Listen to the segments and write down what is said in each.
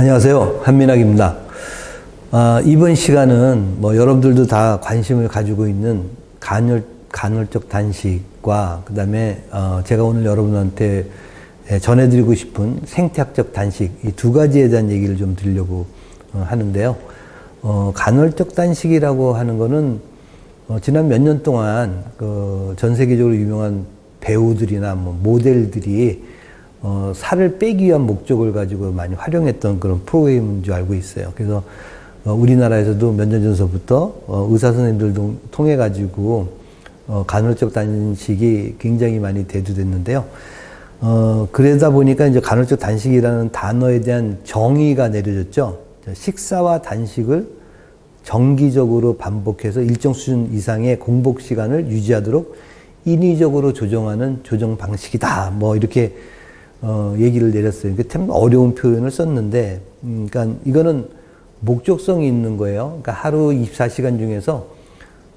안녕하세요. 한민학입니다. 이번 시간은 여러분들도 다 관심을 가지고 있는 간헐적 단식과 그 다음에 제가 오늘 여러분한테 전해드리고 싶은 생태학적 단식, 이 두 가지에 대한 얘기를 좀 드리려고 하는데요. 간헐적 단식이라고 하는 거는 지난 몇 년 동안 전 세계적으로 유명한 배우들이나 모델들이 살을 빼기 위한 목적을 가지고 많이 활용했던 그런 프로그램인 줄 알고 있어요. 그래서 우리나라에서도 몇 년 전서부터 의사 선생님들도 통해 가지고 간헐적 단식이 굉장히 많이 대두됐는데요. 그러다 보니까 이제 간헐적 단식이라는 단어에 대한 정의가 내려졌죠. 식사와 단식을 정기적으로 반복해서 일정 수준 이상의 공복 시간을 유지하도록 인위적으로 조정하는 조정 방식이다. 이렇게 얘기를 내렸어요. 참 어려운 표현을 썼는데, 그러니까 이거는 목적성이 있는 거예요. 그러니까 하루 24시간 중에서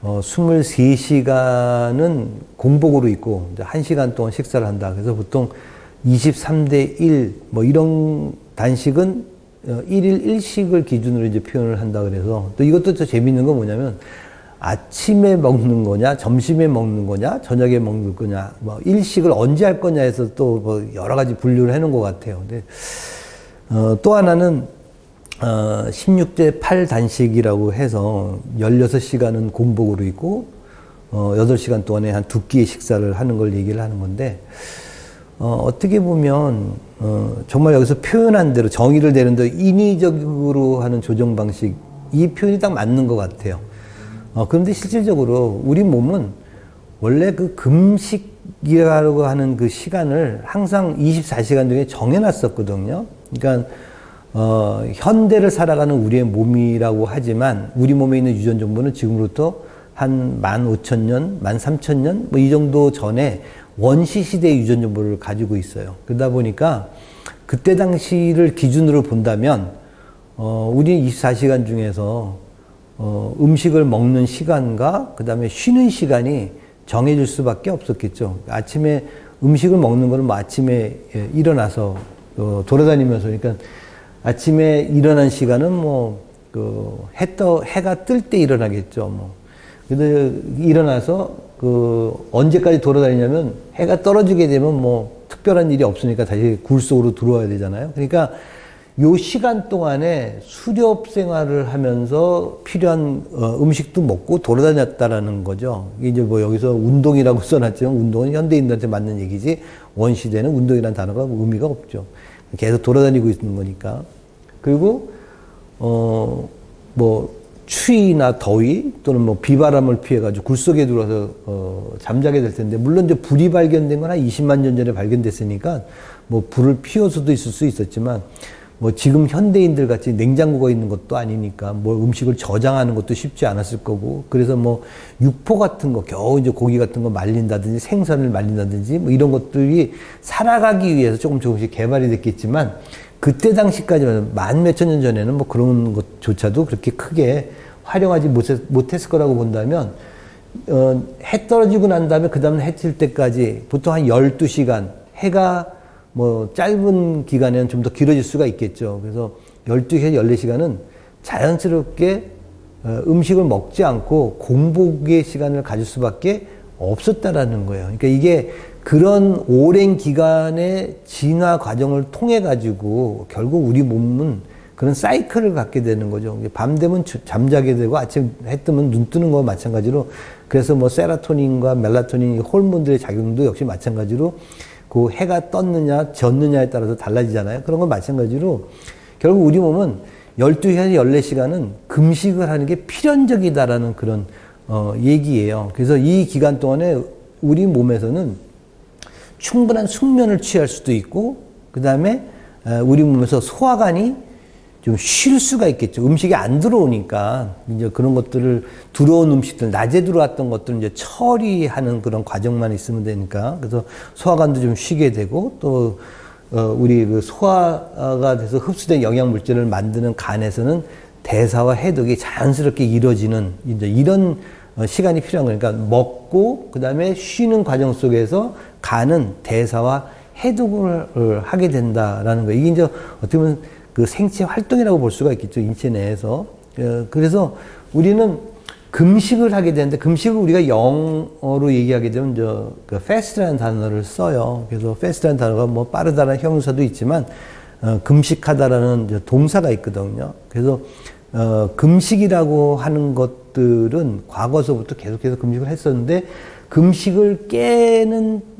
23시간은 공복으로 있고 1시간 동안 식사를 한다. 그래서 보통 23대 1 이런 단식은 1일 1식을 기준으로 이제 표현을 한다 그래서, 또 이것도 더 재밌는 건 뭐냐면 아침에 먹는 거냐, 점심에 먹는 거냐, 저녁에 먹는 거냐, 일식을 언제 할 거냐 해서 또 여러 가지 분류를 해놓은 것 같아요. 근데 또 하나는 16대 8 단식이라고 해서 16시간은 공복으로 있고 8시간 동안에 한 2끼의 식사를 하는 걸 얘기를 하는 건데, 어떻게 보면 정말 여기서 표현한 대로 정의를 내는 대로 인위적으로 하는 조정 방식, 이 표현이 딱 맞는 것 같아요. 그런데 실질적으로 우리 몸은 원래 그 금식이라고 하는 그 시간을 항상 24시간 중에 정해놨었거든요. 그러니까 현대를 살아가는 우리의 몸이라고 하지만 우리 몸에 있는 유전 정보는 지금부터 한 15,000년, 13,000년 이 정도 전에 원시 시대의 유전 정보를 가지고 있어요. 그러다 보니까 그때 당시를 기준으로 본다면 우리 24시간 중에서 음식을 먹는 시간과 그 다음에 쉬는 시간이 정해질 수밖에 없었겠죠. 아침에 음식을 먹는 거는 아침에 일어나서 돌아다니면서, 그러니까 아침에 일어난 시간은 해가 뜰 때 일어나겠죠. 근데 일어나서 언제까지 돌아다니냐면 해가 떨어지게 되면 특별한 일이 없으니까 다시 굴 속으로 들어와야 되잖아요. 그러니까 요 시간 동안에 수렵 생활을 하면서 필요한 음식도 먹고 돌아다녔다라는 거죠. 이제 여기서 운동이라고 써놨지만 운동은 현대인들한테 맞는 얘기지 원시대는 운동이라는 단어가 의미가 없죠. 계속 돌아다니고 있는 거니까. 그리고 추위나 더위 또는 비바람을 피해가지고 굴 속에 들어와서 잠자게 될 텐데, 물론 이제 불이 발견된 건 한 20만 년 전에 발견됐으니까 불을 피워서도 있을 수 있었지만, 지금 현대인들 같이 냉장고가 있는 것도 아니니까 음식을 저장하는 것도 쉽지 않았을 거고, 그래서 육포 같은 거, 겨우 이제 고기 같은 거 말린다든지 생선을 말린다든지 이런 것들이 살아가기 위해서 조금씩 개발이 됐겠지만, 그때 당시까지는 만 몇천 년 전에는 그런 것조차도 그렇게 크게 활용하지 못했을 거라고 본다면, 해 떨어지고 난 다음에 그 다음에 해 뜰 때까지 보통 한 12시간, 해가 짧은 기간에는 좀 더 길어질 수가 있겠죠. 그래서 12시간, 14시간은 자연스럽게 음식을 먹지 않고 공복의 시간을 가질 수밖에 없었다라는 거예요. 그러니까 이게 그런 오랜 기간의 진화 과정을 통해 가지고 결국 우리 몸은 그런 사이클을 갖게 되는 거죠. 밤 되면 잠자게 되고 아침 해 뜨면 눈 뜨는 거와 마찬가지로, 그래서 세라토닌과 멜라토닌 호르몬들의 작용도 역시 마찬가지로 그 해가 떴느냐 졌느냐에 따라서 달라지잖아요. 그런 건 마찬가지로 결국 우리 몸은 12시간, 14시간은 금식을 하는 게 필연적이다라는 그런 얘기예요. 그래서 이 기간 동안에 우리 몸에서는 충분한 숙면을 취할 수도 있고, 그 다음에 우리 몸에서 소화관이 좀 쉴 수가 있겠죠. 음식이 안 들어오니까 이제 그런 것들을, 들어온 음식들, 낮에 들어왔던 것들을 이제 처리하는 그런 과정만 있으면 되니까, 그래서 소화관도 좀 쉬게 되고, 또 우리 소화가 돼서 흡수된 영양 물질을 만드는 간에서는 대사와 해독이 자연스럽게 이루어지는 이제 이런 시간이 필요한 거니까, 먹고 그 다음에 쉬는 과정 속에서 간은 대사와 해독을 하게 된다라는 거예요. 이게 이제 어떻게 보면 그 생체 활동이라고 볼 수가 있겠죠. 인체 내에서. 그래서 우리는 금식을 하게 되는데, 금식을 우리가 영어로 얘기하게 되면 그 fast라는 단어를 써요. 그래서 fast라는 단어가 뭐 빠르다라는 형용사도 있지만 금식하다라는 동사가 있거든요. 그래서 금식이라고 하는 것들은 과거서부터 계속해서 금식을 했었는데, 금식을 깨는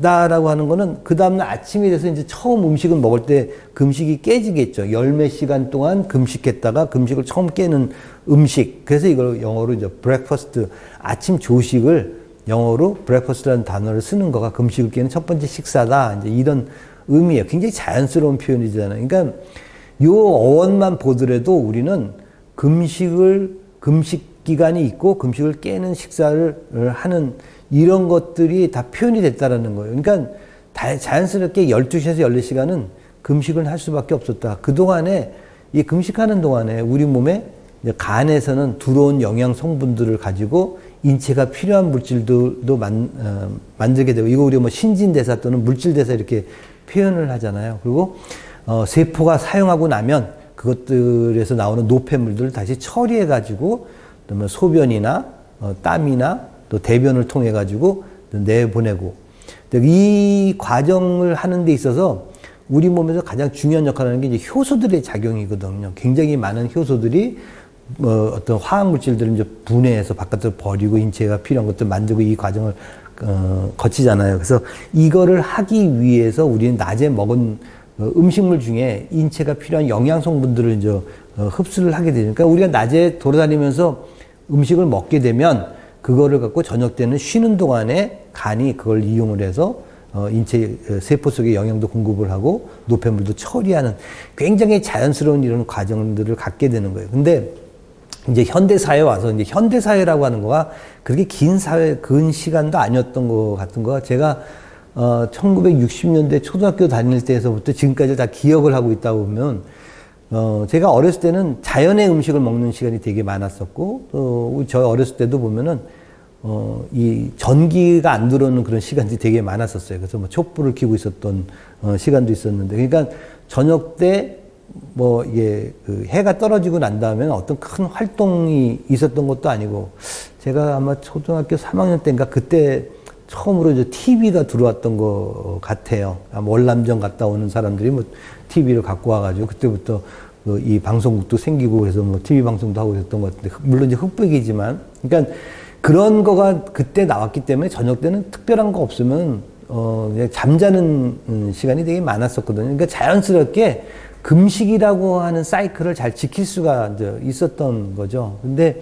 다라고 하는 거는 그 다음날 아침이 돼서 이제 처음 음식을 먹을 때 금식이 깨지겠죠. 열몇 시간 동안 금식했다가 금식을 처음 깨는 음식. 그래서 이걸 영어로 이제 breakfast, 아침 조식을 영어로 breakfast라는 단어를 쓰는 거가 금식을 깨는 첫 번째 식사다. 이제 이런 의미예요. 굉장히 자연스러운 표현이잖아요. 그러니까 요 어원만 보더라도 우리는 금식 기간이 있고 금식을 깨는 식사를 하는 이런 것들이 다 표현이 됐다라는 거예요. 그러니까 자연스럽게 12시에서 14시간은 금식을 할 수밖에 없었다. 그동안에, 이 금식하는 동안에 우리 몸에 간에서는 들어온 영양 성분들을 가지고 인체가 필요한 물질도 만들게 되고, 이거 우리가 뭐 신진대사 또는 물질대사 이렇게 표현을 하잖아요. 그리고 세포가 사용하고 나면 그것들에서 나오는 노폐물들을 다시 처리해 가지고 그러면 소변이나 땀이나 또 대변을 통해 가지고 내보내고, 이 과정을 하는 데 있어서 우리 몸에서 가장 중요한 역할을 하는 게 이제 효소들의 작용이거든요. 굉장히 많은 효소들이 어떤 화학 물질들을 이제 분해해서 바깥으로 버리고 인체가 필요한 것들 만들고 이 과정을 거치잖아요. 그래서 이거를 하기 위해서 우리는 낮에 먹은 음식물 중에 인체가 필요한 영양 성분들을 이제 흡수를 하게 되니까, 우리가 낮에 돌아다니면서 음식을 먹게 되면 그거를 갖고 저녁 때는 쉬는 동안에 간이 그걸 이용을 해서 인체 세포 속에 영양도 공급을 하고 노폐물도 처리하는 굉장히 자연스러운 이런 과정들을 갖게 되는 거예요. 근데 이제 현대사회에 와서, 이제 현대사회라고 하는 거가 그렇게 긴 시간도 아니었던 것 같은 거가, 제가 1960년대 초등학교 다닐 때에서부터 지금까지 다 기억을 하고 있다 보면, 제가 어렸을 때는 자연의 음식을 먹는 시간이 되게 많았었고, 또 저 어렸을 때도 보면은 이 전기가 안 들어오는 그런 시간들이 되게 많았었어요. 그래서 뭐 촛불을 켜고 있었던 시간도 있었는데, 그러니까 저녁 때 뭐 이게 그 해가 떨어지고 난 다음에 어떤 큰 활동이 있었던 것도 아니고, 제가 아마 초등학교 3학년 때인가 그때 처음으로 이제 TV가 들어왔던 것 같아요. 월남전 갔다 오는 사람들이 뭐 TV를 갖고 와가지고 그때부터 이 방송국도 생기고 그래서 뭐 TV 방송도 하고 그랬던 것 같은데, 물론 이제 흑백이지만, 그러니까 그런 거가 그때 나왔기 때문에 저녁 때는 특별한 거 없으면 그냥 잠자는 시간이 되게 많았었거든요. 그러니까 자연스럽게 금식이라고 하는 사이클을 잘 지킬 수가 이제 있었던 거죠. 근데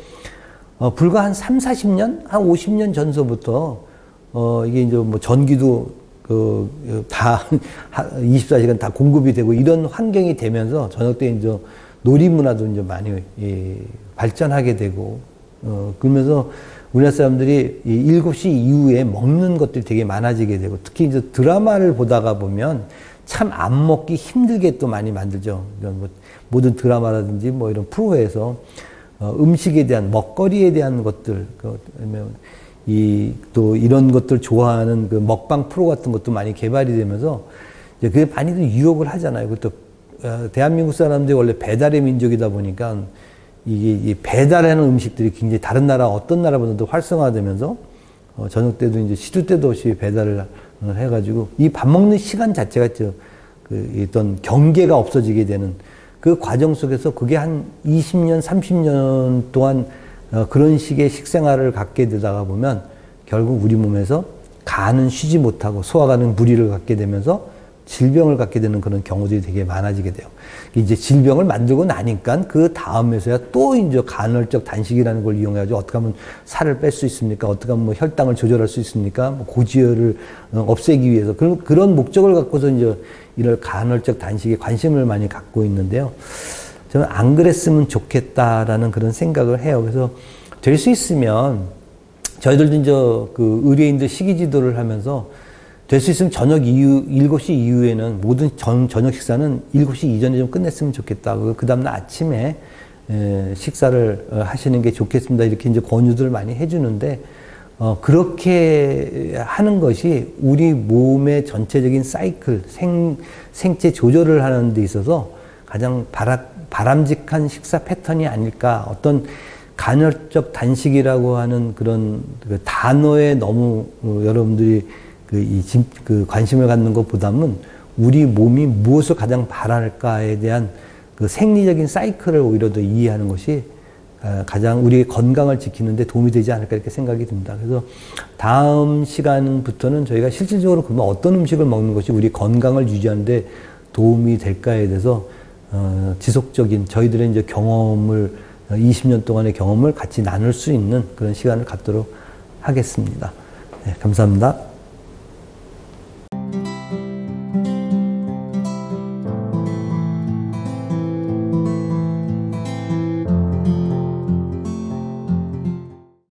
불과 한 3, 40년, 한 50년 전서부터 이게 이제 뭐 전기도 다 24시간 다 공급이 되고 이런 환경이 되면서 저녁 때 이제 놀이문화도 이제 많이 발전하게 되고, 그러면서 우리나라 사람들이 이 7시 이후에 먹는 것들이 되게 많아지게 되고, 특히 이제 드라마를 보다가 보면 참 안 먹기 힘들게 또 많이 만들죠. 뭐 모든 드라마라든지 뭐 이런 프로에서 음식에 대한, 먹거리에 대한 것들, 또 이런 것들 좋아하는 그 먹방 프로 같은 것도 많이 개발이 되면서 이제 그게 많이들 유혹을 하잖아요. 그것도 대한민국 사람들이 원래 배달의 민족이다 보니까 이게 배달하는 음식들이 굉장히 다른 나라, 어떤 나라보다도 활성화되면서 저녁 때도 이제 시도 때도 없이 배달을 해가지고 이 밥 먹는 시간 자체가 어떤 경계가 없어지게 되는 그 과정 속에서 그게 한 20년, 30년 동안 그런 식의 식생활을 갖게 되다가 보면 결국 우리 몸에서 간은 쉬지 못하고 소화가는 무리를 갖게 되면서 질병을 갖게 되는 그런 경우들이 되게 많아지게 돼요. 이제 질병을 만들고 나니까 그 다음에서야 또 이제 간헐적 단식이라는 걸 이용해가지고 어떻게 하면 살을 뺄 수 있습니까? 어떻게 하면 뭐 혈당을 조절할 수 있습니까? 뭐 고지혈을 없애기 위해서 그런 목적을 갖고서 이제 이런 간헐적 단식에 관심을 많이 갖고 있는데요. 저는 안 그랬으면 좋겠다라는 그런 생각을 해요. 그래서 될 수 있으면 저희들도 이제 그 의뢰인들 식이 지도를 하면서 될 수 있으면 저녁 이후, 7시 이후에는 모든 저녁 식사는 7시 이전에 좀 끝냈으면 좋겠다. 그 다음날 아침에 식사를 하시는 게 좋겠습니다. 이렇게 이제 권유들을 많이 해주는데, 그렇게 하는 것이 우리 몸의 전체적인 사이클, 생체 조절을 하는 데 있어서 가장 바람직한 식사 패턴이 아닐까. 어떤 간헐적 단식이라고 하는 그런 그 단어에 너무 여러분들이 관심을 갖는 것보다는 우리 몸이 무엇을 가장 바랄까에 대한 그 생리적인 사이클을 오히려 더 이해하는 것이 가장 우리의 건강을 지키는 데 도움이 되지 않을까 이렇게 생각이 듭니다. 그래서 다음 시간부터는 저희가 실질적으로 그러면 어떤 음식을 먹는 것이 우리 건강을 유지하는 데 도움이 될까에 대해서 지속적인 저희들의 이제 경험을 20년 동안의 경험을 같이 나눌 수 있는 그런 시간을 갖도록 하겠습니다. 네, 감사합니다.